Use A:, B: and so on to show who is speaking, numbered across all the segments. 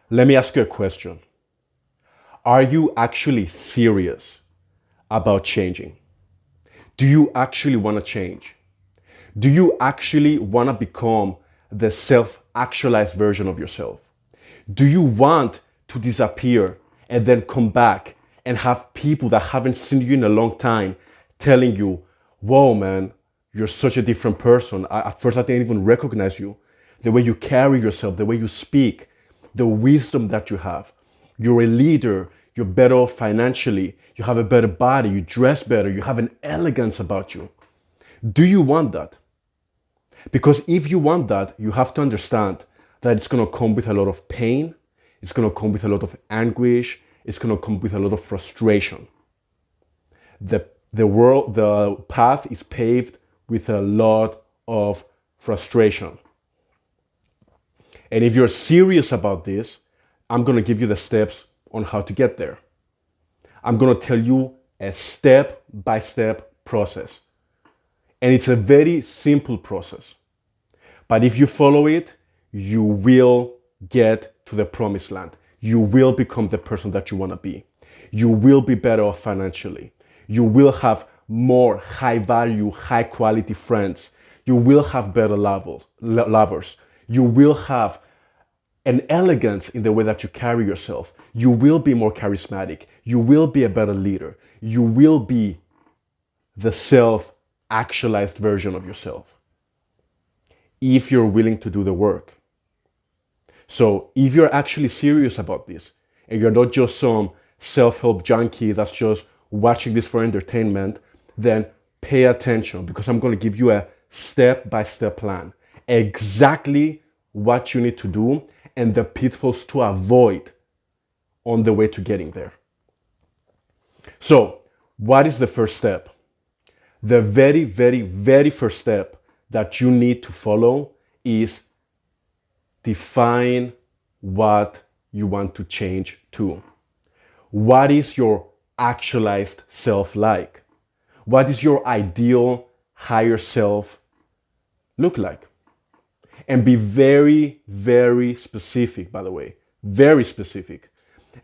A: Let me ask you a question. Are you actually serious about changing? Do you actually want to change? Do you actually want to become the self-actualized version of yourself? Do you want to disappear and then come back and have people that haven't seen you in a long time telling you, whoa, man, you're such a different person. At first, I didn't even recognize you. The way you carry yourself, the way you speak, the wisdom that you have. You're a leader. You're better off financially. You have a better body. You dress better. You have an elegance about you. Do you want that? Because if you want that, you have to understand that it's going to come with a lot of pain. It's going to come with a lot of anguish. It's going to come with a lot of frustration. The path is paved with a lot of frustration. And if you're serious about this, I'm going to give you the steps on how to get there. I'm going to tell you a step-by-step process. And it's a very simple process. But if you follow it, you will get to the promised land. You will become the person that you want to be. You will be better off financially. You will have more high value, high quality friends. You will have better lovers. You will have an elegance in the way that you carry yourself. You will be more charismatic. You will be a better leader. You will be the self-actualized version of yourself if you're willing to do the work. So if you're actually serious about this and you're not just some self-help junkie that's just watching this for entertainment, then pay attention because I'm going to give you a step-by-step plan. Exactly what you need to do and the pitfalls to avoid on the way to getting there. So, what is the first step? The very, very, very first step that you need to follow is define what you want to change to. What is your actualized self like? What is your ideal higher self look like? And be very, very specific, by the way. Very specific.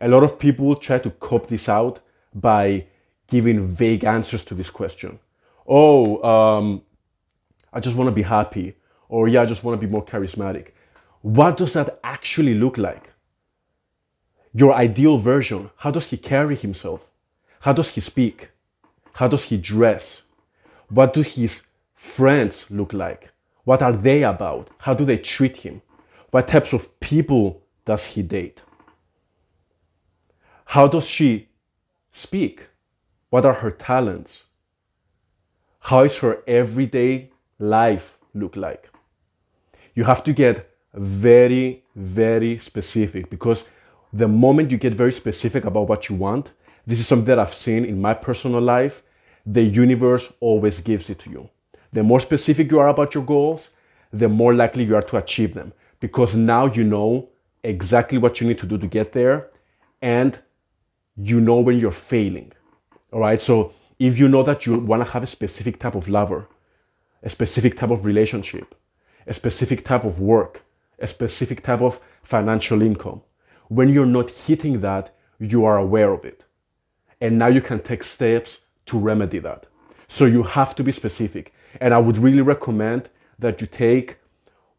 A: A lot of people try to cop this out by giving vague answers to this question. I just want to be happy. Or yeah, I just want to be more charismatic. What does that actually look like? Your ideal version, how does he carry himself? How does he speak? How does he dress? What do his friends look like? What are they about? How do they treat him? What types of people does he date? How does she speak? What are her talents? How is her everyday life look like? You have to get very, very specific because the moment you get very specific about what you want, this is something that I've seen in my personal life, the universe always gives it to you. The more specific you are about your goals, the more likely you are to achieve them because now you know exactly what you need to do to get there and you know when you're failing. All right. So if you know that you want to have a specific type of lover, a specific type of relationship, a specific type of work, a specific type of financial income, when you're not hitting that, you are aware of it. And now you can take steps to remedy that. So you have to be specific. And I would really recommend that you take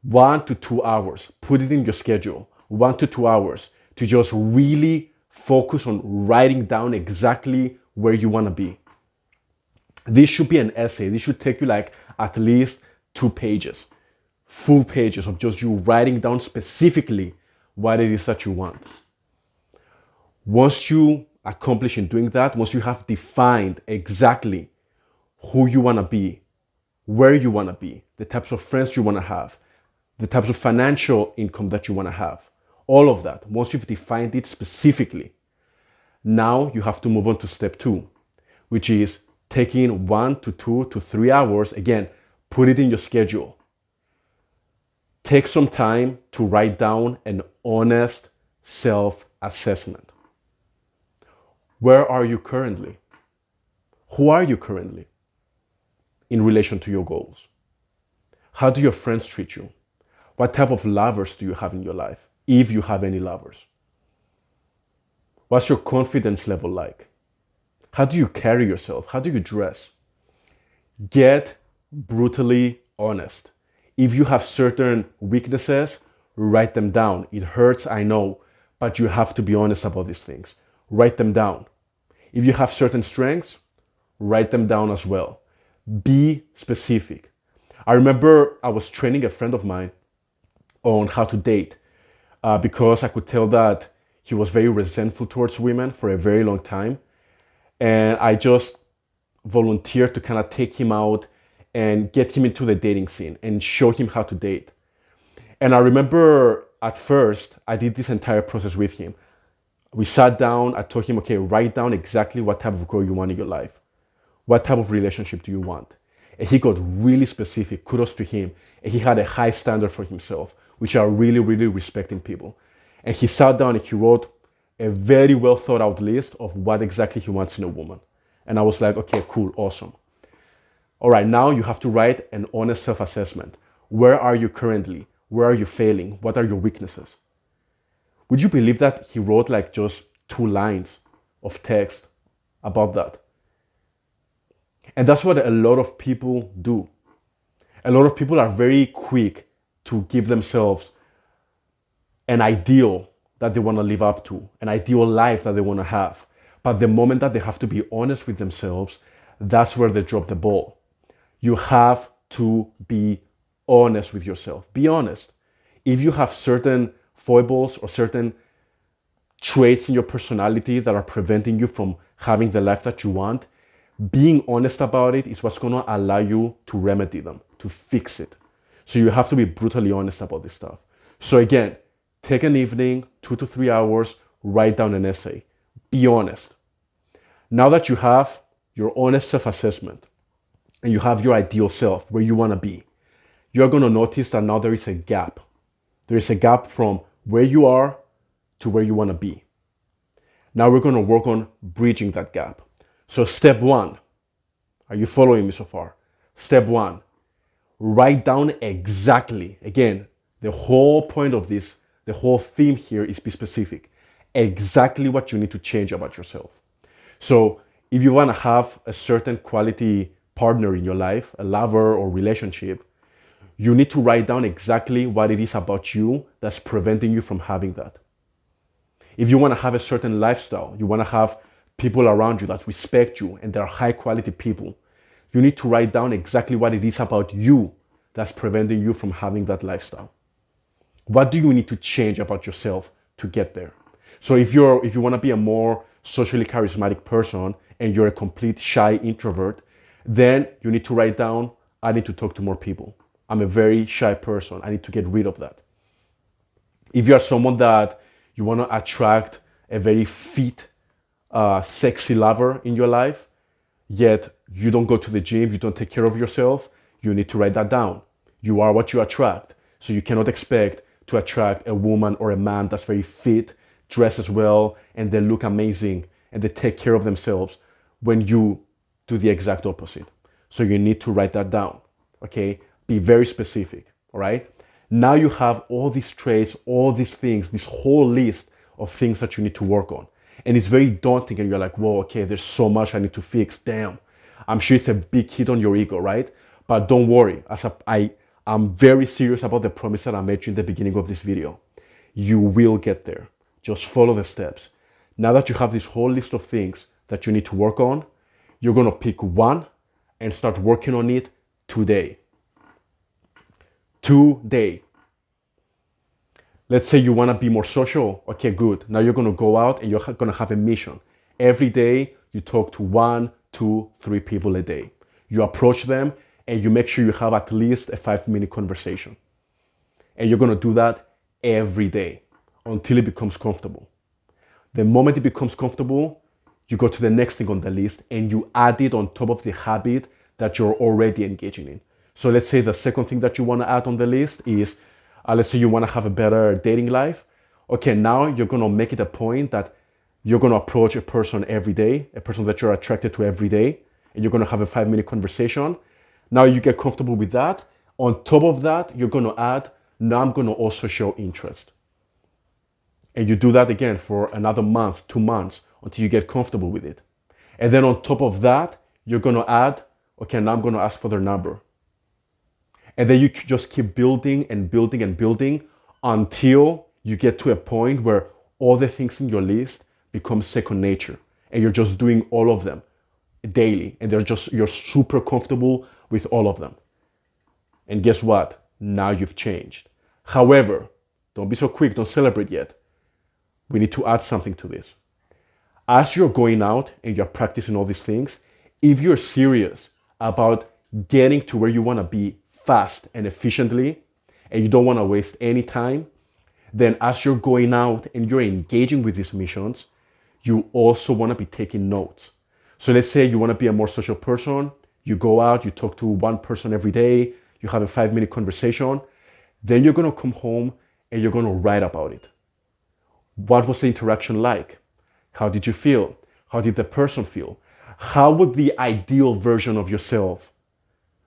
A: 1 to 2 hours, put it in your schedule, 1 to 2 hours to just really focus on writing down exactly where you want to be. This should be an essay. This should take you like at least 2 pages, full pages of just you writing down specifically what it is that you want. Once you accomplish in doing that, once you have defined exactly who you want to be, where you want to be, the types of friends you want to have, the types of financial income that you want to have, all of that, once you've defined it specifically, now you have to move on to step 2, which is taking 1 to 2 to 3 hours. Again, put it in your schedule. Take some time to write down an honest self-assessment. Where are you currently? Who are you currently in relation to your goals? How do your friends treat you? What type of lovers do you have in your life, if you have any lovers? What's your confidence level like? How do you carry yourself? How do you dress? Get brutally honest. If you have certain weaknesses, write them down. It hurts, I know, but you have to be honest about these things. Write them down. If you have certain strengths, write them down as well. Be specific. I remember I was training a friend of mine on how to date because I could tell that he was very resentful towards women for a very long time. And I just volunteered to kind of take him out and get him into the dating scene and show him how to date. And I remember at first, I did this entire process with him. We sat down, I told him, okay, write down exactly what type of girl you want in your life. What type of relationship do you want? And he got really specific, kudos to him. And he had a high standard for himself, which I really, really respect in people. And he sat down and he wrote a very well thought out list of what exactly he wants in a woman. And I was like, okay, cool, awesome. All right, now you have to write an honest self-assessment. Where are you currently? Where are you failing? What are your weaknesses? Would you believe that he wrote like just 2 lines of text about that? And that's what a lot of people do. A lot of people are very quick to give themselves an ideal that they want to live up to, an ideal life that they want to have. But the moment that they have to be honest with themselves, that's where they drop the ball. You have to be honest with yourself. Be honest. If you have certain foibles or certain traits in your personality that are preventing you from having the life that you want, being honest about it is what's going to allow you to remedy them, to fix it. So you have to be brutally honest about this stuff. So again, take an evening, 2 to 3 hours, write down an essay. Be honest. Now that you have your honest self-assessment and you have your ideal self, where you want to be, you're going to notice that now there is a gap. There is a gap from where you are to where you want to be. Now we're going to work on bridging that gap. So step 1, are you following me so far? Step 1, write down exactly, again, the whole point of this, the whole theme here is be specific. Exactly what you need to change about yourself. So if you want to have a certain quality partner in your life, a lover or relationship, you need to write down exactly what it is about you that's preventing you from having that. If you want to have a certain lifestyle, you want to have people around you that respect you and they're high quality people, you need to write down exactly what it is about you that's preventing you from having that lifestyle. What do you need to change about yourself to get there? So if you want to be a more socially charismatic person and you're a complete shy introvert, then you need to write down, I need to talk to more people. I'm a very shy person. I need to get rid of that. If you are someone that you want to attract a very fit, sexy lover in your life, yet you don't go to the gym, you don't take care of yourself, you need to write that down. You are what you attract. So you cannot expect to attract a woman or a man that's very fit, dresses well, and they look amazing, and they take care of themselves when you do the exact opposite. So you need to write that down, okay? Be very specific, all right? Now you have all these traits, all these things, this whole list of things that you need to work on. And it's very daunting and you're like, whoa, okay, there's so much I need to fix, damn. I'm sure it's a big hit on your ego, right? But don't worry, I'm very serious about the promise that I made you in the beginning of this video. You will get there. Just follow the steps. Now that you have this whole list of things that you need to work on, you're gonna pick one and start working on it today. Today. Let's say you wanna be more social. Okay, good. Now you're gonna go out and you're gonna have a mission. Every day you talk to 1, 2, 3 people a day. You approach them and you make sure you have at least a 5-minute conversation. And you're gonna do that every day until it becomes comfortable. The moment it becomes comfortable, you go to the next thing on the list and you add it on top of the habit that you're already engaging in. So let's say the second thing that you want to add on the list is, let's say you want to have a better dating life. Okay, now you're going to make it a point that you're going to approach a person every day, a person that you're attracted to every day, and you're going to have a 5-minute conversation. Now you get comfortable with that. On top of that, you're going to add, now I'm going to also show interest. And you do that again for another month, 2 months, until you get comfortable with it. And then on top of that, you're going to add, okay, now I'm going to ask for their number. And then you just keep building and building and building until you get to a point where all the things in your list become second nature. And you're just doing all of them daily. And you're super comfortable with all of them. And guess what? Now you've changed. However, don't be so quick, don't celebrate yet. We need to add something to this. As you're going out and you're practicing all these things, if you're serious about getting to where you want to be fast and efficiently, and you don't want to waste any time, then as you're going out and you're engaging with these missions, you also want to be taking notes. So let's say you want to be a more social person, you go out, you talk to one person every day, you have a 5-minute conversation, then you're going to come home and you're going to write about it. What was the interaction like? How did you feel? How did the person feel? How would the ideal version of yourself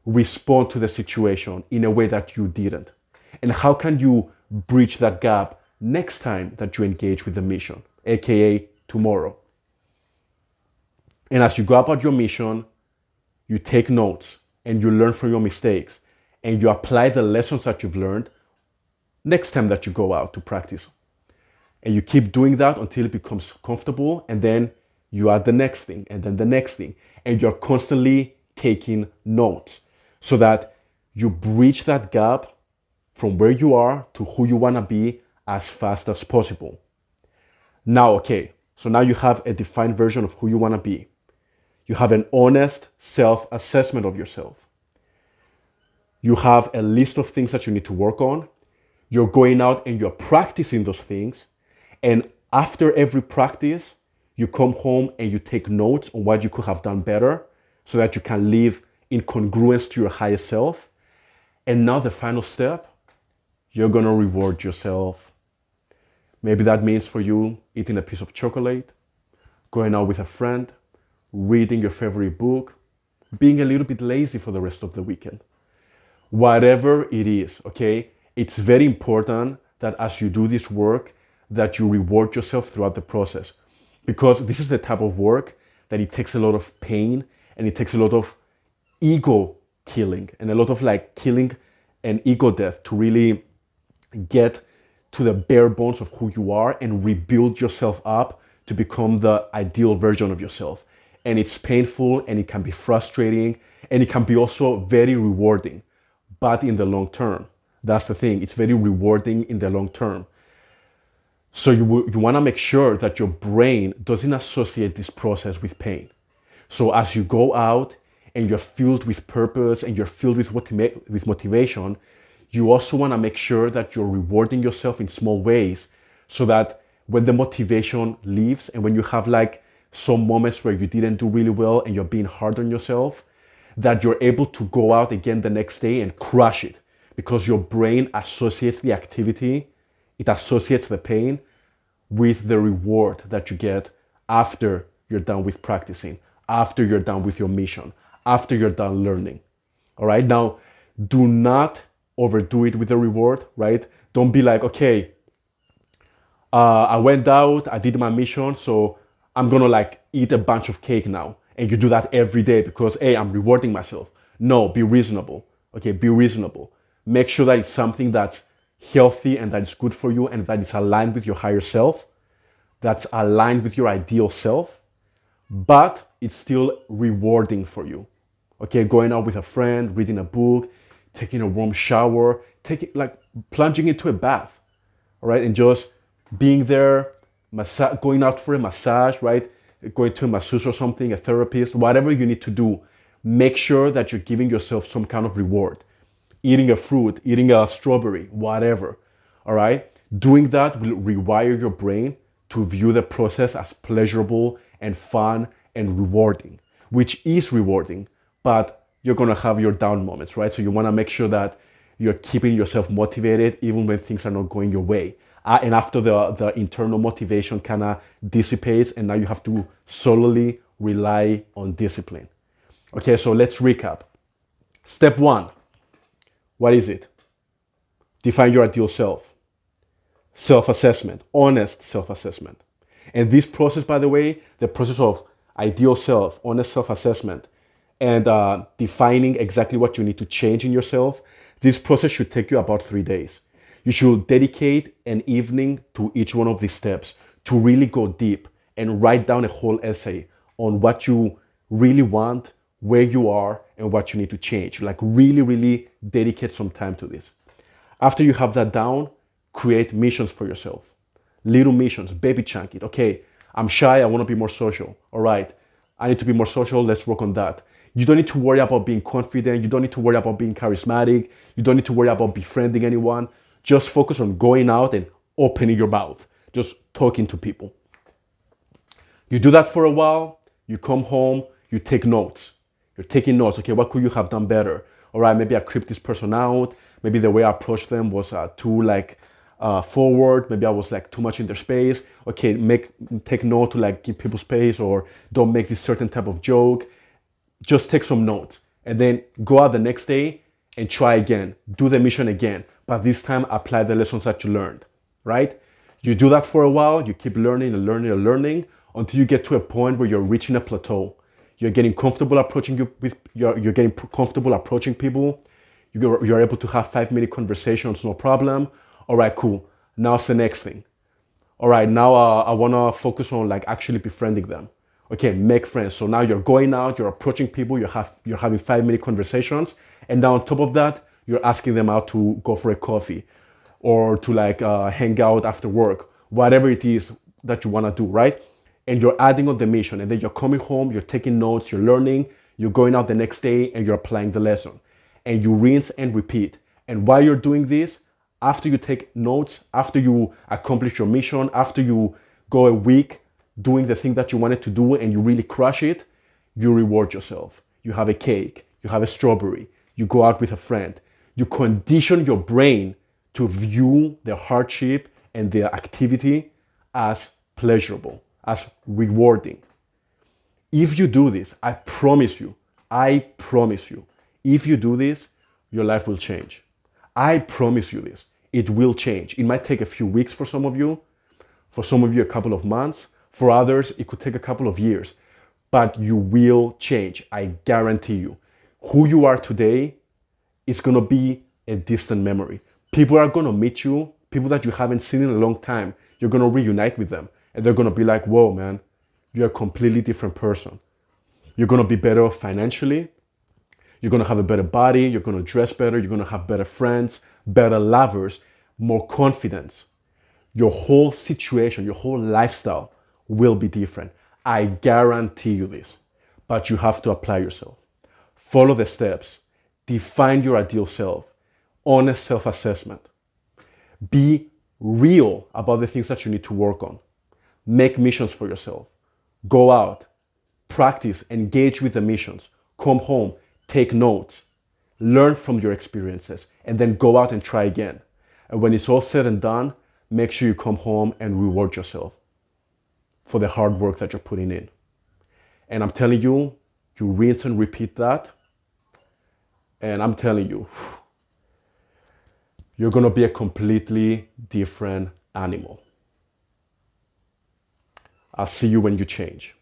A: respond to the situation in a way that you didn't? And how can you bridge that gap next time that you engage with the mission, aka tomorrow? And as you go about your mission, you take notes and you learn from your mistakes and you apply the lessons that you've learned next time that you go out to practice. And you keep doing that until it becomes comfortable, and then you add the next thing and then the next thing. And you're constantly taking notes so that you bridge that gap from where you are to who you want to be as fast as possible. Now, okay, so now you have a defined version of who you want to be. You have an honest self-assessment of yourself. You have a list of things that you need to work on. You're going out and you're practicing those things. And after every practice, you come home and you take notes on what you could have done better so that you can live in congruence to your higher self. And now the final step, you're going to reward yourself. Maybe that means for you eating a piece of chocolate, going out with a friend, reading your favorite book, being a little bit lazy for the rest of the weekend. Whatever it is, okay? It's very important that as you do this work, that you reward yourself throughout the process. Because this is the type of work that it takes a lot of pain and it takes a lot of ego killing and a lot of like killing and ego death to really get to the bare bones of who you are and rebuild yourself up to become the ideal version of yourself. And it's painful and it can be frustrating and it can be also very rewarding, but in the long term. That's the thing. It's very rewarding in the long term. So you want to make sure that your brain doesn't associate this process with pain. So as you go out and you're filled with purpose and you're filled with motivation, you also want to make sure that you're rewarding yourself in small ways so that when the motivation leaves and when you have like some moments where you didn't do really well and you're being hard on yourself, that you're able to go out again the next day and crush it because your brain associates the activity, it associates the pain with the reward that you get after you're done with practicing, after you're done with your mission, after you're done learning. All right. Now, do not overdo it with the reward, right? Don't be like, okay, I went out, I did my mission, so I'm gonna like eat a bunch of cake now. And you do that every day because, hey, I'm rewarding myself. No, be reasonable. Okay, be reasonable. Make sure that it's something that's healthy and that it's good for you and that it's aligned with your higher self, that's aligned with your ideal self, but it's still rewarding for you. Okay, going out with a friend, reading a book, taking a warm shower, plunging into a bath, all right, and just being there, going out for a massage, right, going to a masseuse or something, a therapist, whatever you need to do, make sure that you're giving yourself some kind of reward. Eating a fruit, eating a strawberry, whatever, all right? Doing that will rewire your brain to view the process as pleasurable and fun and rewarding, which is rewarding, but you're gonna have your down moments, right? So you wanna make sure that you're keeping yourself motivated even when things are not going your way. And after the internal motivation kind of dissipates and now you have to solely rely on discipline. Okay, so let's recap. Step 1. What is it? Define your ideal self. self-assessment, honest self-assessment. And this process, by the way, the process of ideal self, honest self-assessment, and defining exactly what you need to change in yourself, this process should take you about 3 days. You should dedicate an evening to each one of these steps to really go deep and write down a whole essay on what you really want, where you are, and what you need to change. Like really, really dedicate some time to this. After you have that down, create missions for yourself. Little missions, baby chunk it. Okay, I'm shy, I want to be more social. All right, I need to be more social, let's work on that. You don't need to worry about being confident. You don't need to worry about being charismatic. You don't need to worry about befriending anyone. Just focus on going out and opening your mouth, just talking to people. You do that for a while, you come home, you take notes. You're taking notes. Okay, what could you have done better? All right, maybe I creeped this person out. Maybe the way I approached them was too forward. Maybe I was like too much in their space. Okay, take note to like give people space, or don't make this certain type of joke. Just take some notes and then go out the next day and try again. Do the mission again, but this time apply the lessons that you learned, right? You do that for a while, you keep learning and learning and learning until you get to a point where you're reaching a plateau. You're getting comfortable you're getting comfortable approaching people. You're able to have 5-minute conversations, no problem. All right, cool. Now it's the next thing. All right, now I want to focus on like actually befriending them. Okay, make friends. So now you're going out, you're approaching people, you're having 5-minute conversations, and now on top of that, you're asking them out to go for a coffee or to hang out after work, whatever it is that you want to do, right? And you're adding on the mission, and then you're coming home, you're taking notes, you're learning, you're going out the next day, and you're applying the lesson. And you rinse and repeat. And while you're doing this, after you take notes, after you accomplish your mission, after you go a week doing the thing that you wanted to do and you really crush it, you reward yourself. You have a cake, you have a strawberry, you go out with a friend. You condition your brain to view the hardship and the activity as pleasurable, as rewarding. If you do this, I promise you, if you do this, your life will change. I promise you this. It will change. It might take a few weeks for some of you a couple of months. For others, it could take a couple of years. But you will change. I guarantee you. Who you are today is going to be a distant memory. People are going to meet you, people that you haven't seen in a long time. You're going to reunite with them. And they're going to be like, whoa, man, you're a completely different person. You're going to be better off financially. You're going to have a better body. You're going to dress better. You're going to have better friends, better lovers, more confidence. Your whole situation, your whole lifestyle will be different. I guarantee you this. But you have to apply yourself. Follow the steps. Define your ideal self. Honest self-assessment. Be real about the things that you need to work on. Make missions for yourself. Go out. Practice. Engage with the missions. Come home. Take notes. Learn from your experiences. And then go out and try again. And when it's all said and done, make sure you come home and reward yourself for the hard work that you're putting in. And I'm telling you, you rinse and repeat that. And I'm telling you, you're going to be a completely different animal. I'll see you when you change.